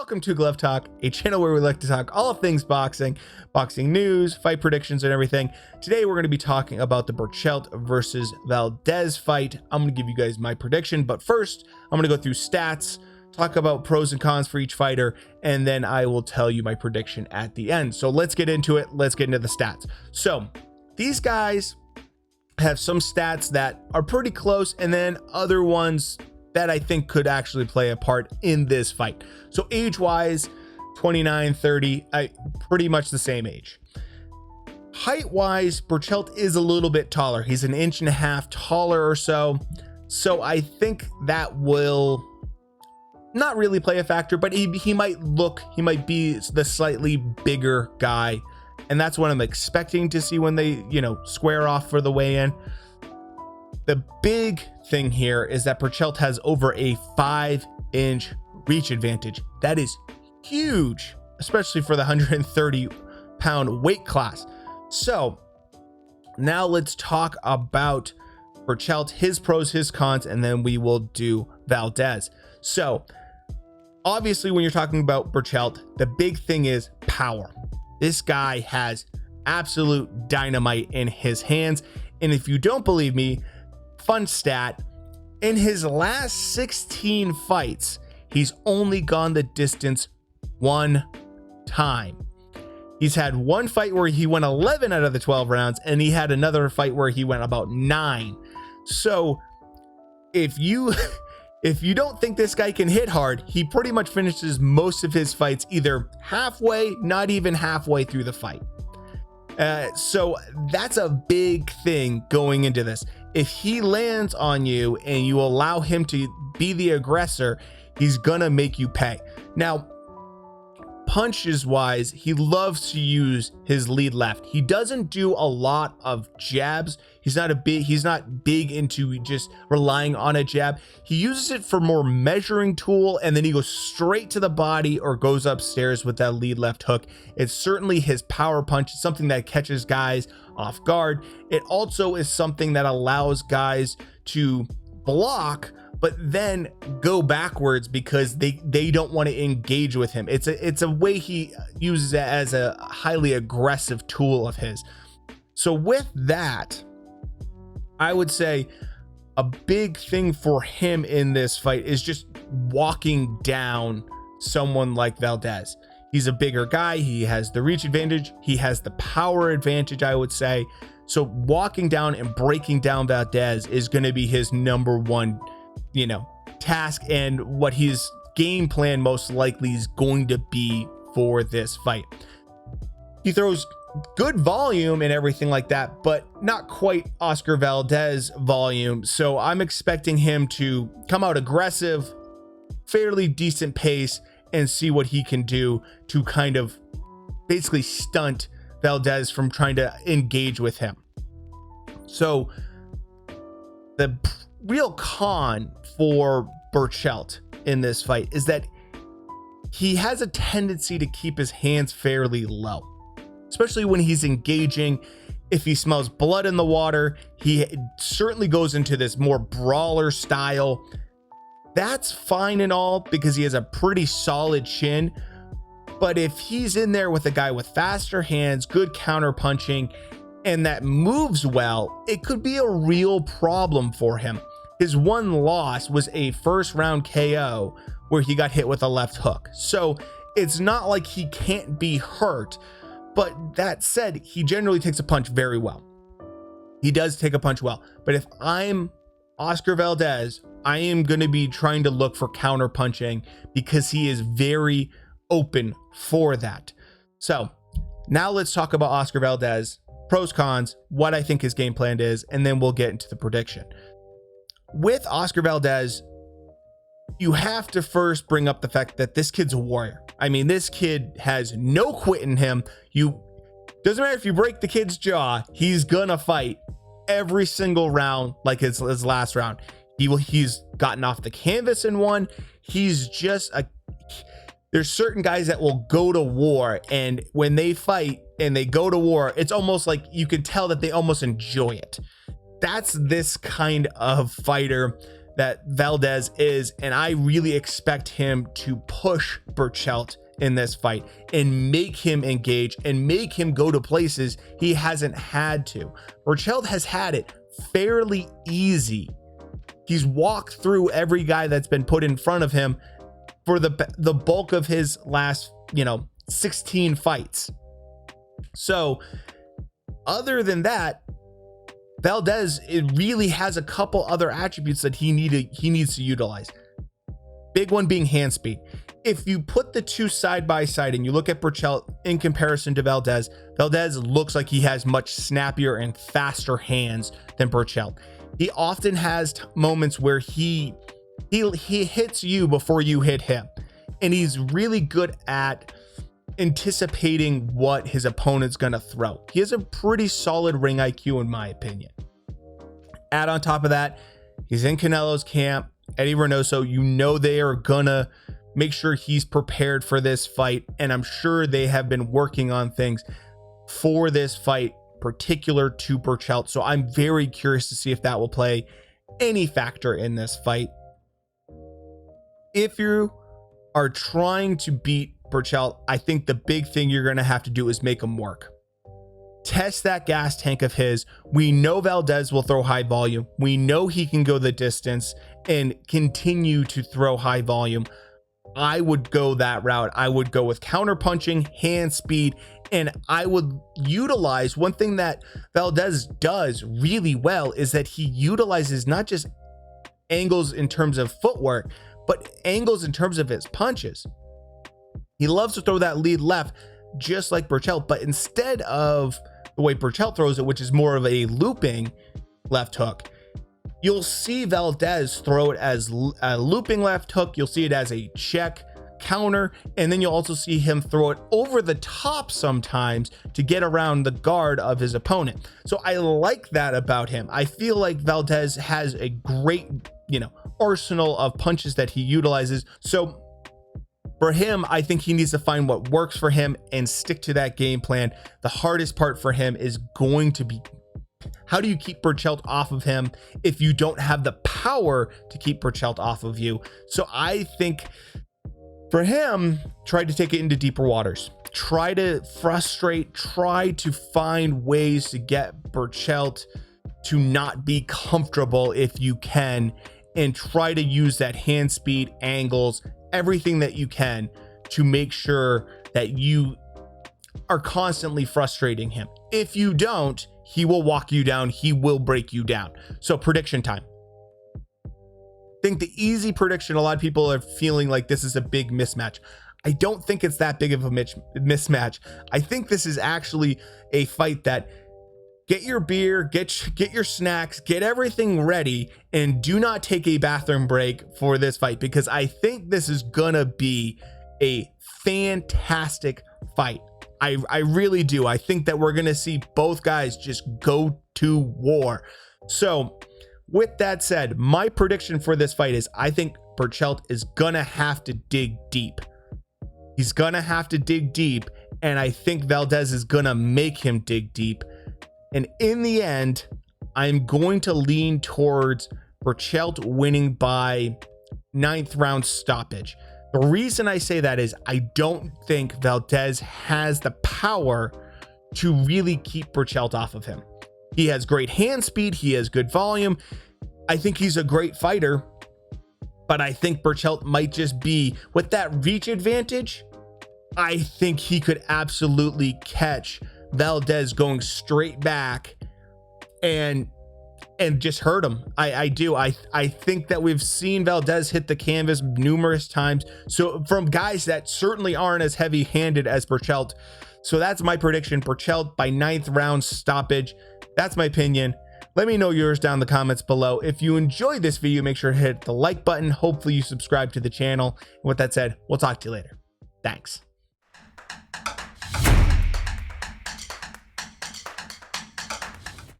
welcome to Glove Talk, a channel where we like to talk all things boxing, boxing news, fight predictions, and everything. Today we're going to be talking about the Berchelt versus Valdez fight. I'm going to give you guys my prediction, but first I'm going to go through stats, talk about pros and cons for each fighter, and then I will tell you my prediction at the end. So let's get into it. Let's get into the stats. So these guys have some stats that are pretty close, and then other ones that I think could actually play a part in this fight. So age-wise, 29, 30, pretty much the same age. Height-wise, Berchelt is a little bit taller. He's an inch and a half taller or so. So I think that will not really play a factor, but he might be the slightly bigger guy. And that's what I'm expecting to see when they, square off for the weigh-in. The big thing here is that Berchelt has over a 5-inch reach advantage. That is huge, especially for the 130-pound weight class. So now let's talk about Berchelt, his pros, his cons, and then we will do Valdez. So obviously when you're talking about Berchelt, the big thing is power. This guy has absolute dynamite in his hands. And if you don't believe me, fun stat, in his last 16 fights, he's only gone the distance one time. He's had one fight where he went 11 out of the 12 rounds, and he had another fight where he went about 9. So if you don't think this guy can hit hard, he pretty much finishes most of his fights either halfway, not even halfway through the fight. So that's a big thing going into this. If he lands on you and you allow him to be the aggressor, he's gonna make you pay. Now, punches wise, he loves to use his lead left. He doesn't do a lot of jabs. He's not big into just relying on a jab. He uses it for more measuring tool, and then he goes straight to the body or goes upstairs with that lead left hook. It's certainly his power punch. It's something that catches guys off guard. It also is something that allows guys to block but then go backwards because they don't want to engage with him. It's a way he uses it as a highly aggressive tool of his. So with that, I would say a big thing for him in this fight is just walking down someone like Valdez. He's a bigger guy. He has the reach advantage. He has the power advantage, I would say. So walking down and breaking down Valdez is going to be his number one task, and what his game plan most likely is going to be for this fight. He throws good volume and everything like that, but not quite Oscar Valdez volume. So I'm expecting him to come out aggressive, fairly decent pace, and see what he can do to kind of basically stunt Valdez from trying to engage with him. So the real con for Berchelt in this fight is that he has a tendency to keep his hands fairly low, especially when he's engaging. If he smells blood in the water, he certainly goes into this more brawler style. That's fine and all because he has a pretty solid chin. But if he's in there with a guy with faster hands, good counter punching, and that moves well, it could be a real problem for him. His one loss was a first round KO where he got hit with a left hook. So it's not like he can't be hurt, but that said, he generally takes a punch very well. He does take a punch well, but if I'm Oscar Valdez, I am going to be trying to look for counter punching because he is very open for that. So now let's talk about Oscar Valdez, pros, cons, what I think his game plan is, and then we'll get into the prediction. With Oscar Valdez, you have to first bring up the fact that this kid's a warrior. I mean, this kid has no quit in him. Doesn't matter if you break the kid's jaw, he's gonna fight every single round like it's his last round. He's gotten off the canvas in one. He's just there's certain guys that will go to war, and when they fight and they go to war, it's almost like you can tell that they almost enjoy it. That's this kind of fighter that Valdez is, and I really expect him to push Berchelt in this fight and make him engage and make him go to places he hasn't had to. Berchelt has had it fairly easy. He's walked through every guy that's been put in front of him for the bulk of his last, 16 fights. So other than that, Valdez, it really has a couple other attributes that he needs to utilize. Big one being hand speed. If you put the two side by side and you look at Berchelt in comparison to Valdez, Valdez looks like he has much snappier and faster hands than Berchelt. He often has moments where he hits you before you hit him, and he's really good at anticipating what his opponent's gonna throw. He has a pretty solid ring IQ in my opinion. Add on top of that, he's in Canelo's camp. Eddie Reynoso, they are gonna make sure he's prepared for this fight, and I'm sure they have been working on things for this fight particular to Berchelt. So I'm very curious to see if that will play any factor in this fight. If you are trying to beat Berchelt, I think the big thing you're going to have to do is make him work. Test that gas tank of his. We know Valdez will throw high volume. We know he can go the distance and continue to throw high volume. I would go that route. I would go with counter punching, hand speed, and I would utilize one thing that Valdez does really well is that he utilizes not just angles in terms of footwork, but angles in terms of his punches. He loves to throw that lead left, just like Berchelt, but instead of the way Berchelt throws it, which is more of a looping left hook, you'll see Valdez throw it as a looping left hook. You'll see it as a check counter, and then you'll also see him throw it over the top sometimes to get around the guard of his opponent. So I like that about him. I feel like Valdez has a great, arsenal of punches that he utilizes. So for him, I think he needs to find what works for him and stick to that game plan. The hardest part for him is going to be, how do you keep Berchelt off of him if you don't have the power to keep Berchelt off of you? So I think for him, try to take it into deeper waters. Try to frustrate, try to find ways to get Berchelt to not be comfortable if you can, and try to use that hand speed, angles, everything that you can to make sure that you are constantly frustrating him. If you don't, he will walk you down. He will break you down. So prediction time. I think the easy prediction, a lot of people are feeling like this is a big mismatch. I don't think it's that big of a mismatch. I think this is actually a fight that get your beer, get your snacks, get everything ready, and do not take a bathroom break for this fight, because I think this is gonna be a fantastic fight. I really do. I think that we're gonna see both guys just go to war. So with that said, my prediction for this fight is I think Berchelt is gonna have to dig deep. He's gonna have to dig deep, and I think Valdez is gonna make him dig deep. And in the end, I'm going to lean towards Berchelt winning by 9th round stoppage. The reason I say that is I don't think Valdez has the power to really keep Berchelt off of him. He has great hand speed. He has good volume. I think he's a great fighter, but I think Berchelt might just be, with that reach advantage, I think he could absolutely catch Valdez going straight back and just hurt him. I do. I think that we've seen Valdez hit the canvas numerous times, so from guys that certainly aren't as heavy-handed as Berchelt. So that's my prediction. Berchelt by 9th round stoppage. That's my opinion. Let me know yours down in the comments below. If you enjoyed this video, make sure to hit the like button. Hopefully you subscribe to the channel. And with that said, we'll talk to you later. Thanks.